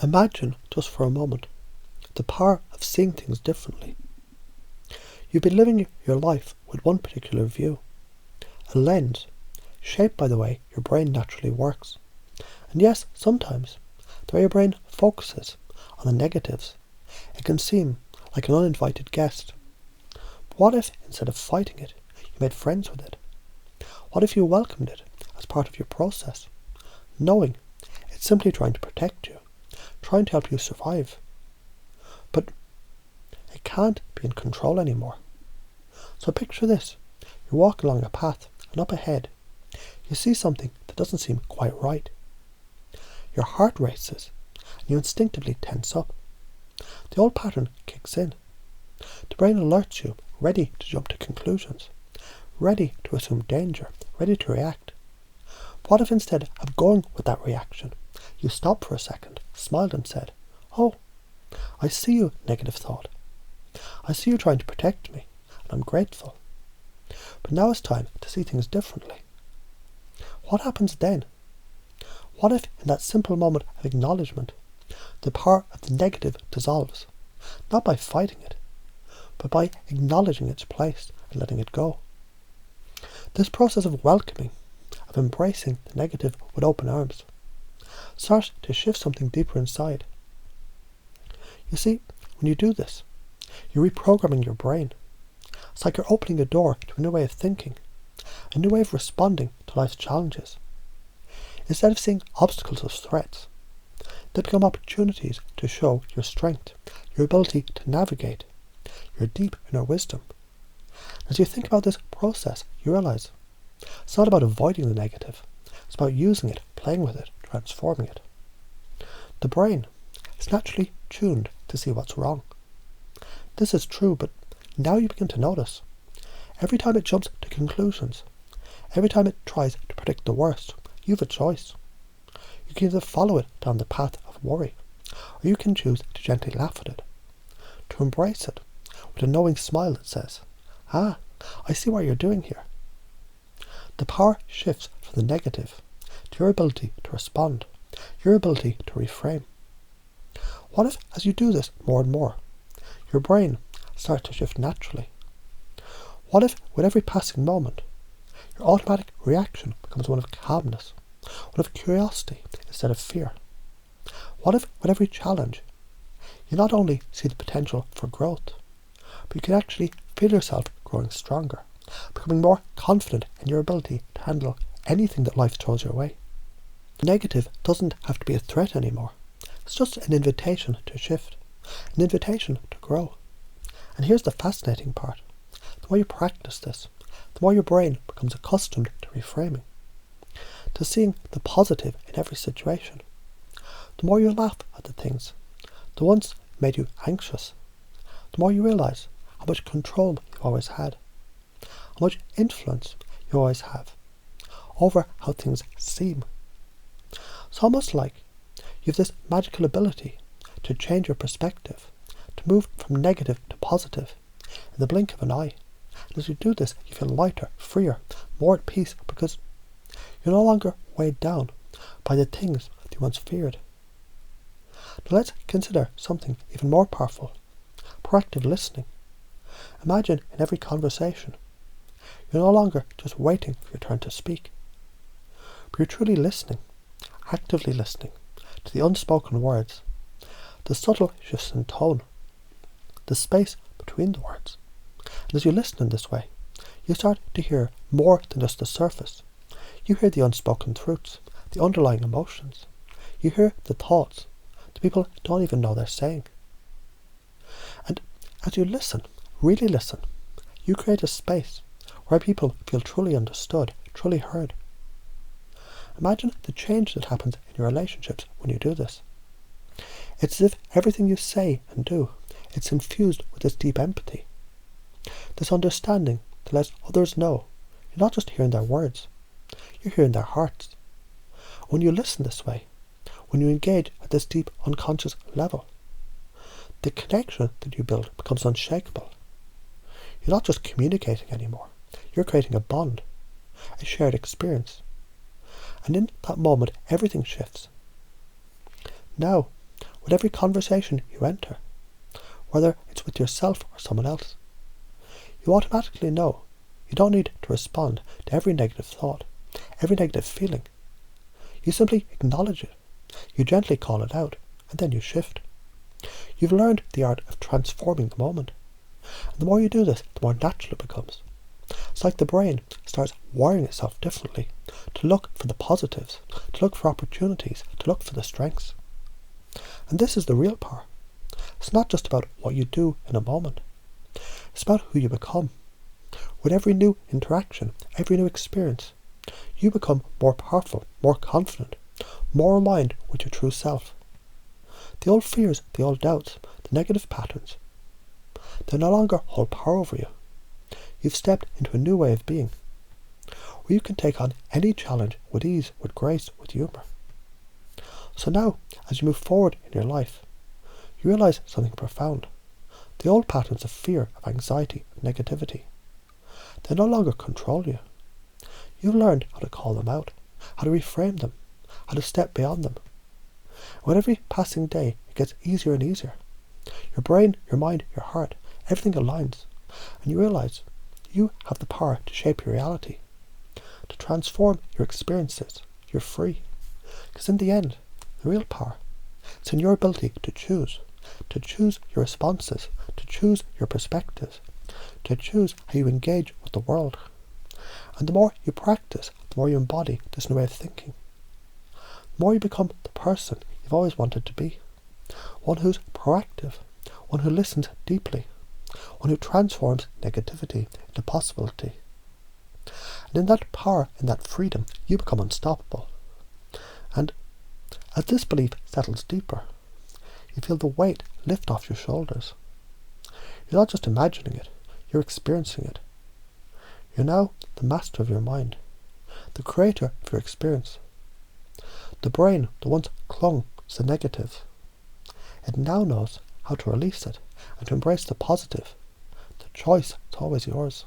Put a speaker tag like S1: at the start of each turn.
S1: Imagine, just for a moment, the power of seeing things differently. You've been living your life with one particular view, a lens, shaped by the way your brain naturally works. And yes, sometimes, the way your brain focuses on the negatives, it can seem like an uninvited guest. But what if, instead of fighting it, you made friends with it? What if you welcomed it as part of your process, knowing it's simply trying to protect you, trying to help you survive? But it can't be in control anymore. So picture this. You're walking along a path, and up ahead, you see something that doesn't seem quite right. Your heart races, and you instinctively tense up. The old pattern kicks in. The brain alerts you, ready to jump to conclusions, ready to assume danger, ready to react. But what if instead of going with that reaction, you stopped for a second, smiled and said, "Oh, I see you, negative thought. I see you trying to protect me, and I'm grateful. But now it's time to see things differently." What happens then? What if, in that simple moment of acknowledgement, the power of the negative dissolves, not by fighting it, but by acknowledging its place and letting it go? This process of welcoming, of embracing the negative with open arms, starts to shift something deeper inside. You see, when you do this, you're reprogramming your brain. It's like you're opening a door to a new way of thinking, a new way of responding to life's challenges. Instead of seeing obstacles as threats, they become opportunities to show your strength, your ability to navigate, your deep inner wisdom. As you think about this process, you realize it's not about avoiding the negative. It's about using it, playing with it, transforming it. The brain is naturally tuned to see what's wrong. This is true, but now you begin to notice. Every time it jumps to conclusions, every time it tries to predict the worst, you have a choice. You can either follow it down the path of worry, or you can choose to gently laugh at it, to embrace it with a knowing smile that says, "Ah, I see what you're doing here." The power shifts from the negative to your ability to respond, your ability to reframe. What if, as you do this more and more, your brain starts to shift naturally? What if, with every passing moment, your automatic reaction becomes one of calmness, one of curiosity instead of fear? What if, with every challenge, you not only see the potential for growth, but you can actually feel yourself growing stronger, becoming more confident in your ability to handle anything that life throws your way? The negative doesn't have to be a threat anymore. It's just an invitation to shift, an invitation to grow. And here's the fascinating part. The more you practice this, the more your brain becomes accustomed to reframing, to seeing the positive in every situation. The more you laugh at the things that once made you anxious, the more you realize how much control you've always had, how much influence you always have over how things seem. It's almost like you have this magical ability to change your perspective, to move from negative to positive in the blink of an eye. And as you do this, you feel lighter, freer, more at peace, because you're no longer weighed down by the things that you once feared. Now let's consider something even more powerful: proactive listening. Imagine in every conversation, you're no longer just waiting for your turn to speak, but you're truly listening, actively listening to the unspoken words, the subtle shifts in tone, the space between the words. And as you listen in this way, you start to hear more than just the surface. You hear the unspoken truths, the underlying emotions. You hear the thoughts that people don't even know they're saying. And as you listen, really listen, you create a space where people feel truly understood, truly heard. Imagine the change that happens in your relationships when you do this. It's as if everything you say and do, it's infused with this deep empathy, this understanding that lets others know you're not just hearing their words, you're hearing their hearts. When you listen this way, when you engage at this deep unconscious level, the connection that you build becomes unshakable. You're not just communicating anymore, you're creating a bond, a shared experience. And in that moment, everything shifts. Now, with every conversation you enter, whether it's with yourself or someone else. You automatically know you don't need to respond to every negative thought, every negative feeling. You simply acknowledge it. You gently call it out, and then you shift. You've learned the art of transforming the moment. And the more you do this, the more natural it becomes. It's like the brain starts wiring itself differently, to look for the positives, to look for opportunities, to look for the strengths. And this is the real power. It's not just about what you do in a moment. It's about who you become. With every new interaction, every new experience, you become more powerful, more confident, more aligned with your true self. The old fears, the old doubts, the negative patterns, they no longer hold power over you. You've stepped into a new way of being, where you can take on any challenge with ease, with grace, with humour. So now, as you move forward in your life, you realise something profound. The old patterns of fear, of anxiety, of negativity, they no longer control you. You've learned how to call them out, how to reframe them, how to step beyond them. And with every passing day, it gets easier and easier. Your brain, your mind, your heart, everything aligns, and you realise you have the power to shape your reality, to transform your experiences. You're free. Because in the end, the real power, it's in your ability to choose your responses, to choose your perspectives, to choose how you engage with the world. And the more you practice, the more you embody this new way of thinking, the more you become the person you've always wanted to be. One who's proactive, one who listens deeply, one who transforms negativity into possibility. And in that power, in that freedom, you become unstoppable. And as this belief settles deeper, you feel the weight lift off your shoulders. You're not just imagining it, you're experiencing it. You're now the master of your mind, the creator of your experience. The brain that once clung to the negative, it now knows how to release it and to embrace the positive. The choice is always yours.